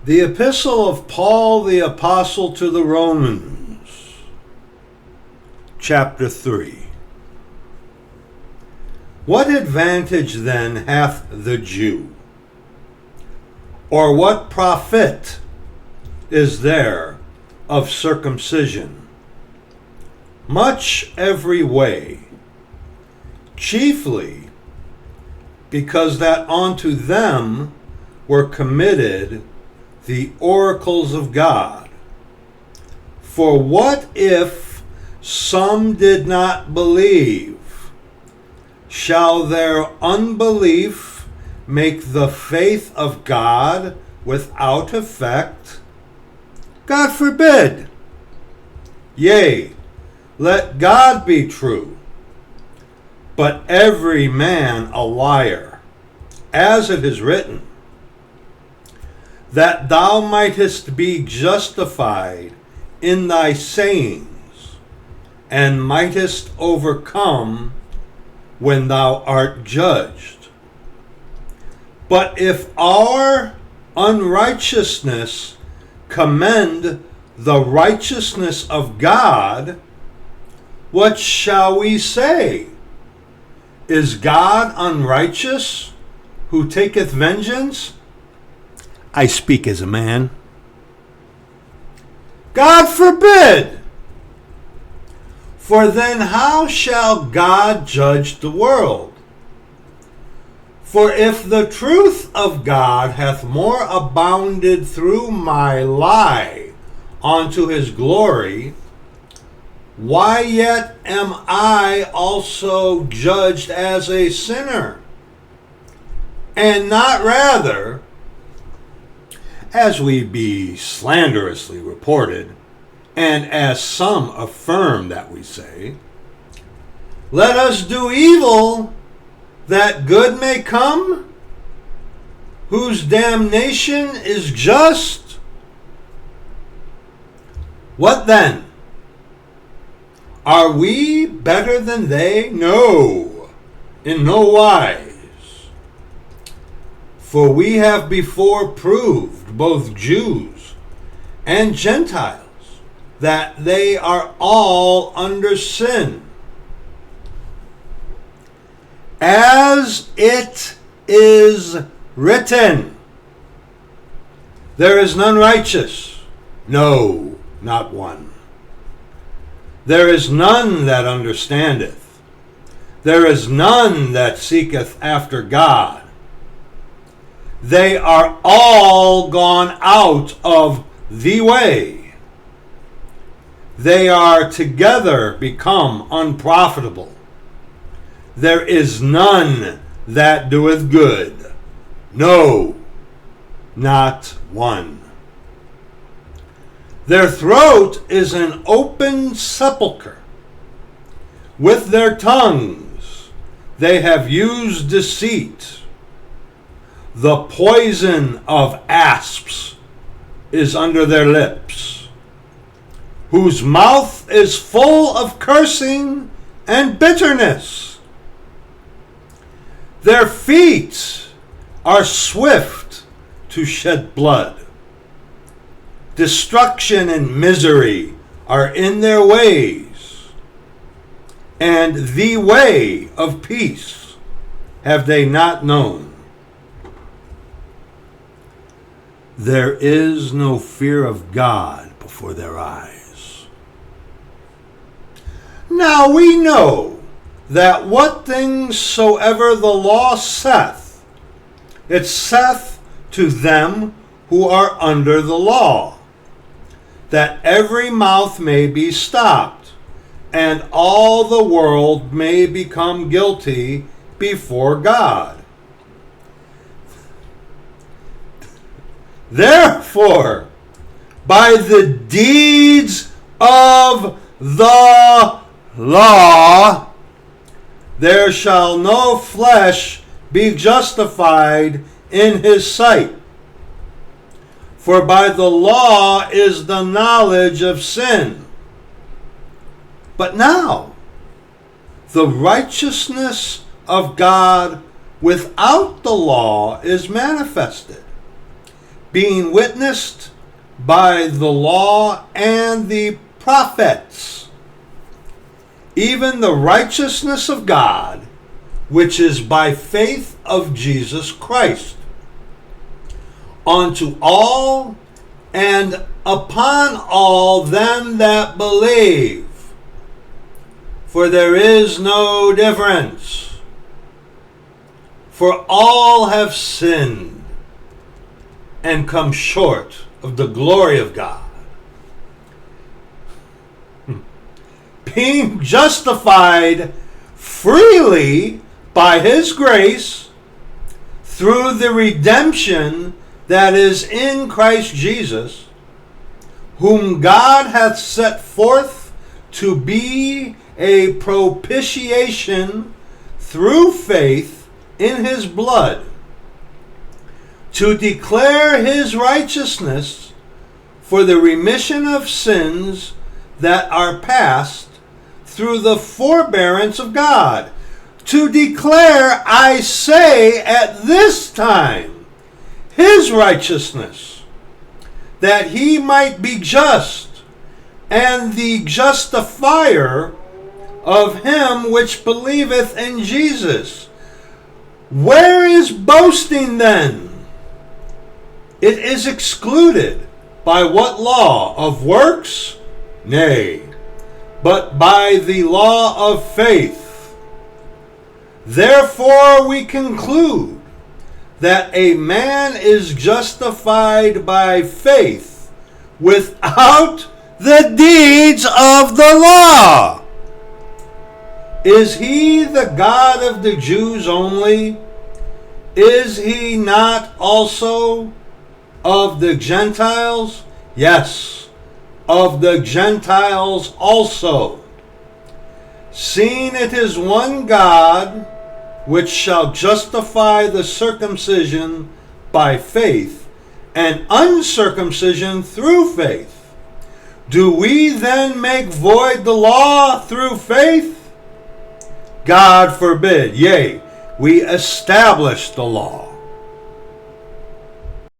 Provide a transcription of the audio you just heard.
The Epistle of Paul the Apostle to the Romans, chapter 3. What advantage then hath the Jew? Or what profit is there of circumcision? Much every way, chiefly because that unto them were committed the oracles of God. For what if some did not believe? Shall their unbelief make the faith of God without effect? God forbid. Yea, let God be true, but every man a liar, as it is written, that thou mightest be justified in thy sayings, and mightest overcome when thou art judged. But if our unrighteousness commend the righteousness of God, what shall we say? Is God unrighteous, who taketh vengeance? I speak as a man. God forbid! For then how shall God judge the world? For if the truth of God hath more abounded through my lie unto his glory, why yet am I also judged as a sinner? And not rather, as we be slanderously reported, and as some affirm that we say, let us do evil that good may come, whose damnation is just. What then? Are we better than they? No, in no wise. For we have before proved, both Jews and Gentiles, that they are all under sin. As it is written, there is none righteous, no, not one. There is none that understandeth. There is none that seeketh after God. They are all gone out of the way. They are together become unprofitable. There is none that doeth good, no, not one. Their throat is an open sepulchre. With their tongues they have used deceit. The poison of asps is under their lips, whose mouth is full of cursing and bitterness. Their feet are swift to shed blood. Destruction and misery are in their ways, and the way of peace have they not known. There is no fear of God before their eyes. Now we know that what things soever the law saith, it saith to them who are under the law, that every mouth may be stopped, and all the world may become guilty before God. Therefore, by the deeds of the law, there shall no flesh be justified in his sight. For by the law is the knowledge of sin. But now, the righteousness of God without the law is manifested, being witnessed by the law and the prophets, even the righteousness of God, which is by faith of Jesus Christ, unto all and upon all them that believe. For there is no difference, for all have sinned and come short of the glory of God, being justified freely by his grace through the redemption that is in Christ Jesus, whom God hath set forth to be a propitiation through faith in his blood, to declare his righteousness for the remission of sins that are past through the forbearance of God. To declare, I say, at this time, his righteousness, that he might be just, and the justifier of him which believeth in Jesus. Where is boasting then? It is excluded. By what law? Of works? Nay, but by the law of faith. Therefore we conclude that a man is justified by faith without the deeds of the law. Is he the God of the Jews only? Is he not also of the Gentiles? Yes, of the Gentiles also. Seeing it is one God which shall justify the circumcision by faith, and uncircumcision through faith. Do we then make void the law through faith? God forbid. Yea, we establish the law.